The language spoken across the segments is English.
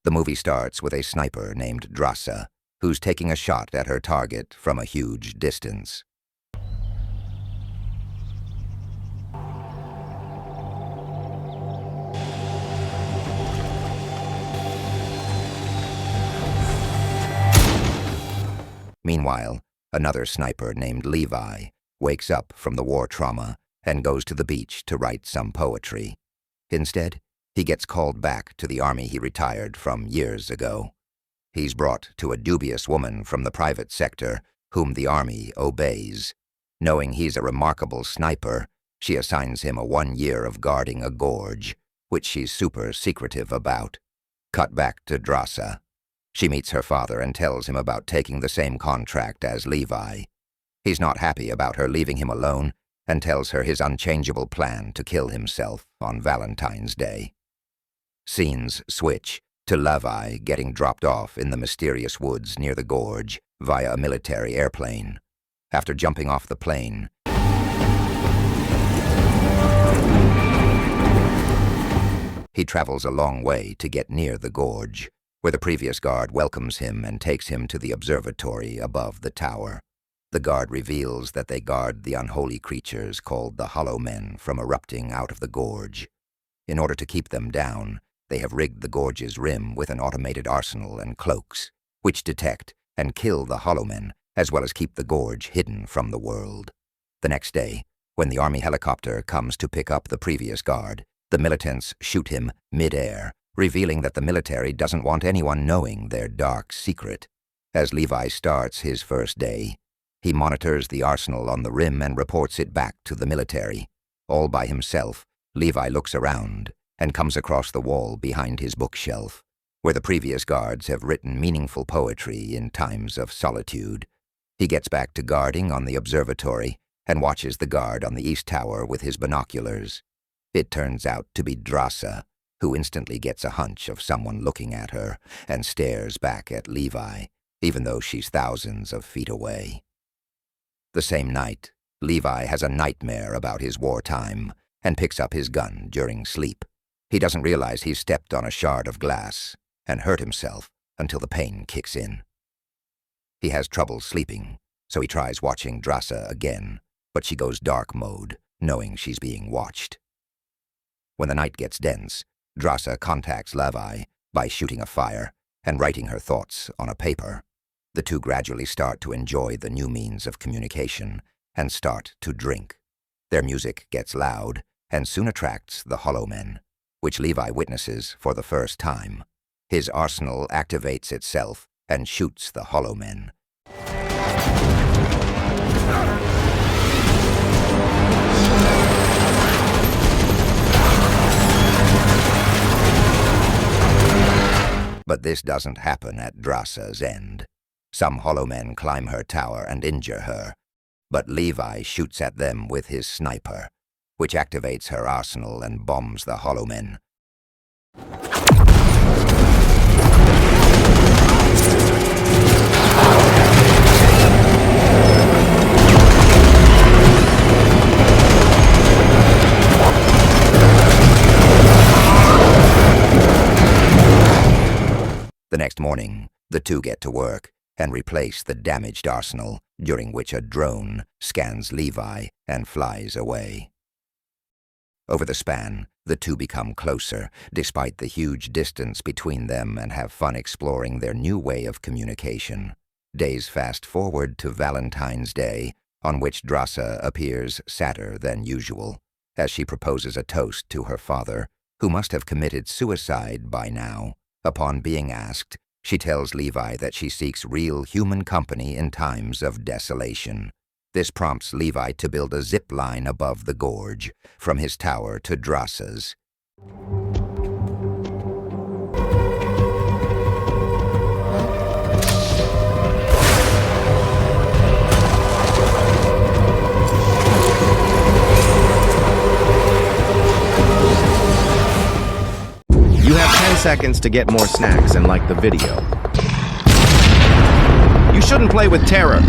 The movie starts with a sniper named Drasa, who's taking a shot at her target from a huge distance. Meanwhile, another sniper named Levi wakes up from the war trauma and goes to the beach to write some poetry. Instead, he gets called back to the army he retired from years ago. He's brought to a dubious woman from the private sector whom the army obeys. Knowing he's a remarkable sniper, she assigns him a 1 year of guarding a gorge, which she's super secretive about. Cut back to Drasa. She meets her father and tells him about taking the same contract as Levi. He's not happy about her leaving him alone and tells her his unchangeable plan to kill himself on Valentine's Day. Scenes switch to Levi getting dropped off in the mysterious woods near the gorge via a military airplane. After jumping off the plane, he travels a long way to get near the gorge, where the previous guard welcomes him and takes him to the observatory above the tower. The guard reveals that they guard the unholy creatures called the Hollow Men from erupting out of the gorge. In order to keep them down, they have rigged the gorge's rim with an automated arsenal and cloaks, which detect and kill the Hollow Men, as well as keep the gorge hidden from the world. The next day, when the army helicopter comes to pick up the previous guard, the militants shoot him mid-air, revealing that the military doesn't want anyone knowing their dark secret. As Levi starts his first day, he monitors the arsenal on the rim and reports it back to the military. All by himself, Levi looks around and comes across the wall behind his bookshelf, where the previous guards have written meaningful poetry in times of solitude. He gets back to guarding on the observatory and watches the guard on the east tower with his binoculars. It turns out to be Drasa, who instantly gets a hunch of someone looking at her and stares back at Levi, even though she's thousands of feet away. The same night, Levi has a nightmare about his wartime and picks up his gun during sleep. He doesn't realize he's stepped on a shard of glass and hurt himself until the pain kicks in. He has trouble sleeping, so he tries watching Drasa again, but she goes dark mode, knowing she's being watched. When the night gets dense, Drasa contacts Levi by shooting a fire and writing her thoughts on a paper. The two gradually start to enjoy the new means of communication and start to drink. Their music gets loud and soon attracts the Hollow Men, which Levi witnesses for the first time. His arsenal activates itself and shoots the Hollow Men. But this doesn't happen at Drasa's end. Some Hollow Men climb her tower and injure her, but Levi shoots at them with his sniper, which activates her arsenal and bombs the Hollow Men. The next morning, the two get to work and replace the damaged arsenal, during which a drone scans Levi and flies away. Over the span, the two become closer, despite the huge distance between them, and have fun exploring their new way of communication. Days fast forward to Valentine's Day, on which Drasa appears sadder than usual, as she proposes a toast to her father, who must have committed suicide by now. Upon being asked, she tells Levi that she seeks real human company in times of desolation. This prompts Levi to build a zip line above the gorge, from his tower to Drasa's. You have 10 seconds to get more snacks and like the video. You shouldn't play with terror.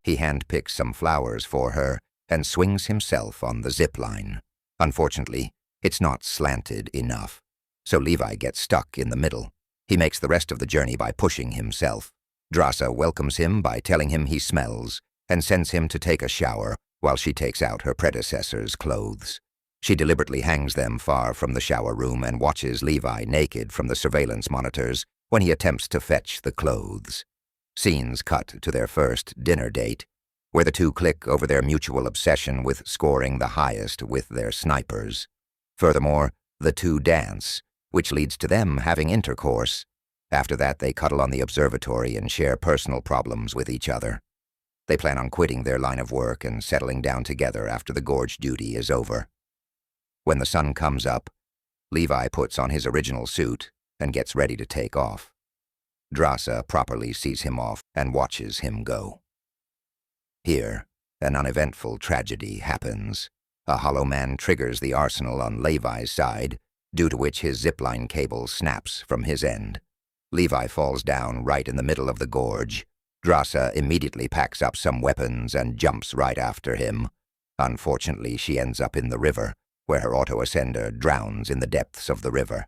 He handpicks some flowers for her and swings himself on the zip line. Unfortunately, It's not slanted enough, so Levi gets stuck in the middle. He makes the rest of the journey by pushing himself. Drasa welcomes him by telling him he smells and sends him to take a shower while she takes out her predecessor's clothes. She deliberately hangs them far from the shower room and watches Levi naked from the surveillance monitors when he attempts to fetch the clothes. Scenes cut to their first dinner date, where the two click over their mutual obsession with scoring the highest with their snipers. Furthermore, the two dance, which leads to them having intercourse. After that, they cuddle on the observatory and share personal problems with each other. They plan on quitting their line of work and settling down together after the Gorge duty is over. When the sun comes up, Levi puts on his original suit and gets ready to take off. Drasa properly sees him off and watches him go. Here, an uneventful tragedy happens. A hollow man triggers the arsenal on Levi's side, due to which his zipline cable snaps from his end. Levi falls down right in the middle of the gorge. Drasa immediately packs up some weapons and jumps right after him. Unfortunately, she ends up in the river, where her auto-ascender drowns in the depths of the river.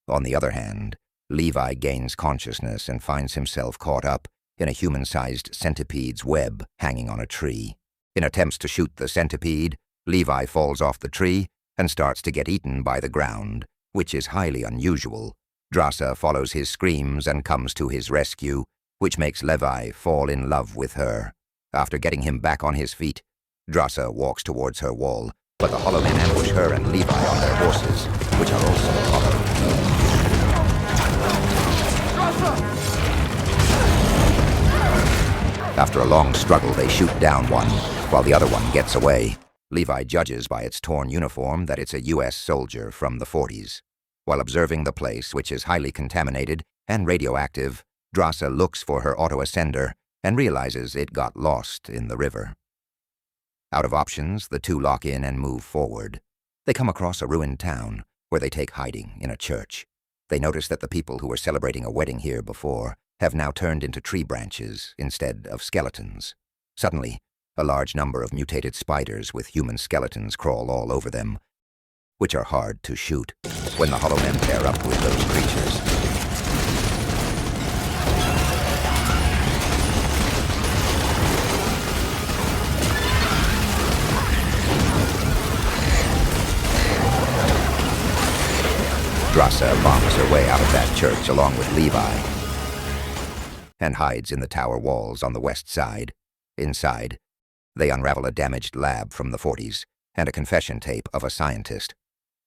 On the other hand, Levi gains consciousness and finds himself caught up in a human-sized centipede's web hanging on a tree. In attempts to shoot the centipede, Levi falls off the tree and starts to get eaten by the ground, which is highly unusual. Drasa follows his screams and comes to his rescue, which makes Levi fall in love with her. After getting him back on his feet, Drasa walks towards her wall, but the hollow men ambush her and Levi on their horses, which are also hollow. After a long struggle, they shoot down one, while the other one gets away. Levi judges by its torn uniform that it's a U.S. soldier from the 40s. While observing the place, which is highly contaminated and radioactive, Drasa looks for her auto-ascender and realizes it got lost in the river. Out of options, the two lock in and move forward. They come across a ruined town, where they take hiding in a church. They notice that the people who were celebrating a wedding here before have now turned into tree branches instead of skeletons. Suddenly, a large number of mutated spiders with human skeletons crawl all over them, which are hard to shoot when the hollow men pair up with those creatures. Drasa bombs her way out of that church along with Levi and hides in the tower walls on the west side. Inside, they unravel a damaged lab from the 40s and a confession tape of a scientist.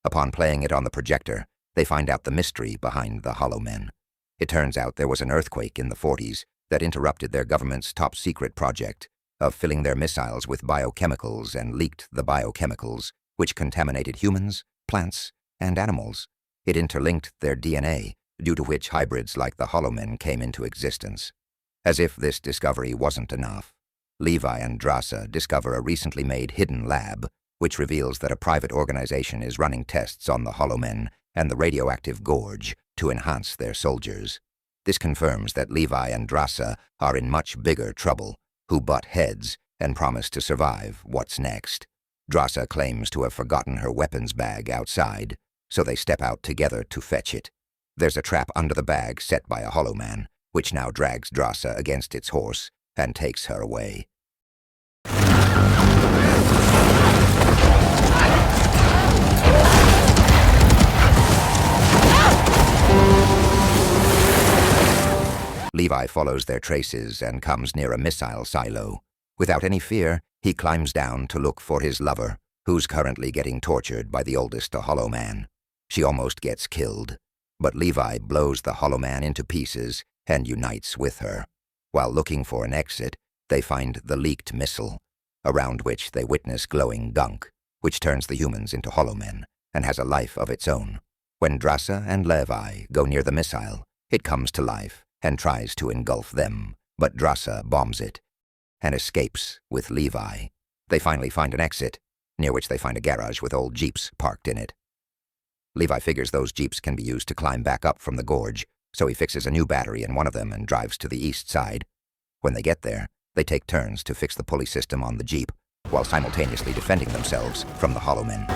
Upon playing it on the projector, they find out the mystery behind the hollow men. It turns out there was an earthquake in the 40s that interrupted their government's top-secret project of filling their missiles with biochemicals and leaked the biochemicals, which contaminated humans, plants, and animals. It interlinked their DNA, due to which hybrids like the hollow men came into existence. As if this discovery wasn't enough, Levi and Drasa discover a recently made hidden lab, which reveals that a private organization is running tests on the hollow men and the radioactive Gorge to enhance their soldiers. This confirms that Levi and Drasa are in much bigger trouble, who butt heads and promise to survive what's next. Drasa claims to have forgotten her weapons bag outside, so they step out together to fetch it. There's a trap under the bag set by a hollow man, which now drags Drasa against its horse and takes her away. Levi follows their traces and comes near a missile silo. Without any fear, he climbs down to look for his lover, who's currently getting tortured by the oldest hollow man. She almost gets killed, but Levi blows the hollow man into pieces and unites with her. While looking for an exit, they find the leaked missile, around which they witness glowing gunk, which turns the humans into hollow men and has a life of its own. When Drasa and Levi go near the missile, it comes to life and tries to engulf them, but Drasa bombs it and escapes with Levi. They finally find an exit, near which they find a garage with old jeeps parked in it. Levi figures those jeeps can be used to climb back up from the gorge, so he fixes a new battery in one of them and drives to the east side. When they get there, they take turns to fix the pulley system on the jeep, while simultaneously defending themselves from the hollow men.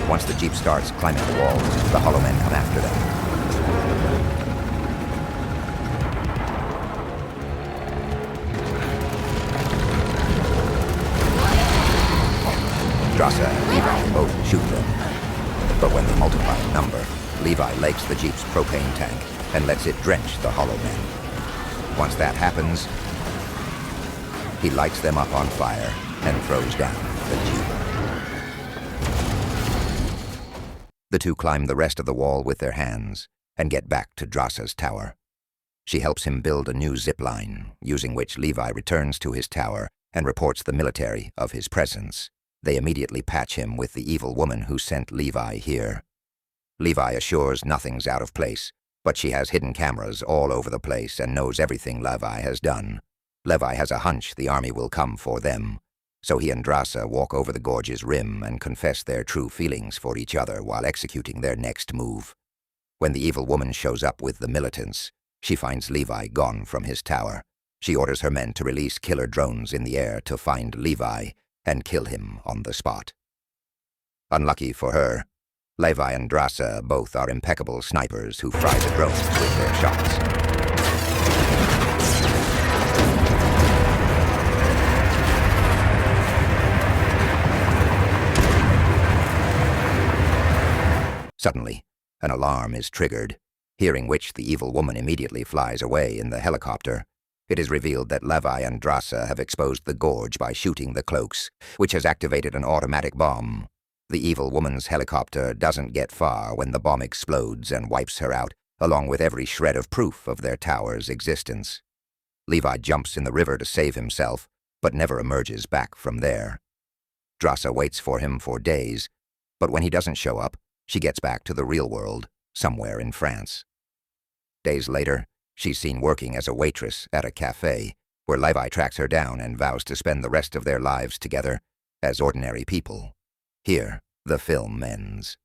Once the jeep starts climbing the wall, the hollow men come after them. Drasa and Levi both shoot them. But when they multiply in number, Levi lakes the jeep's propane tank and lets it drench the hollow men. Once that happens, he lights them up on fire and throws down the jeep. The two climb the rest of the wall with their hands and get back to Drasa's tower. She helps him build a new zip line, using which Levi returns to his tower and reports the military of his presence. They immediately patch him with the evil woman who sent Levi here. Levi assures nothing's out of place, but she has hidden cameras all over the place and knows everything Levi has done. Levi has a hunch the army will come for them, so he and Drasa walk over the gorge's rim and confess their true feelings for each other while executing their next move. When the evil woman shows up with the militants, she finds Levi gone from his tower. She orders her men to release killer drones in the air to find Levi and kill him on the spot. Unlucky for her, Levi and Drasa both are impeccable snipers who fry the drones with their shots. Suddenly, an alarm is triggered, hearing which the evil woman immediately flies away in the helicopter. It is revealed that Levi and Drasa have exposed the gorge by shooting the cloaks, which has activated an automatic bomb. The evil woman's helicopter doesn't get far when the bomb explodes and wipes her out, along with every shred of proof of their tower's existence. Levi jumps in the river to save himself, but never emerges back from there. Drasa waits for him for days, but when he doesn't show up, she gets back to the real world, somewhere in France. Days later, she's seen working as a waitress at a cafe, where Levi tracks her down and vows to spend the rest of their lives together as ordinary people. Here, the film ends.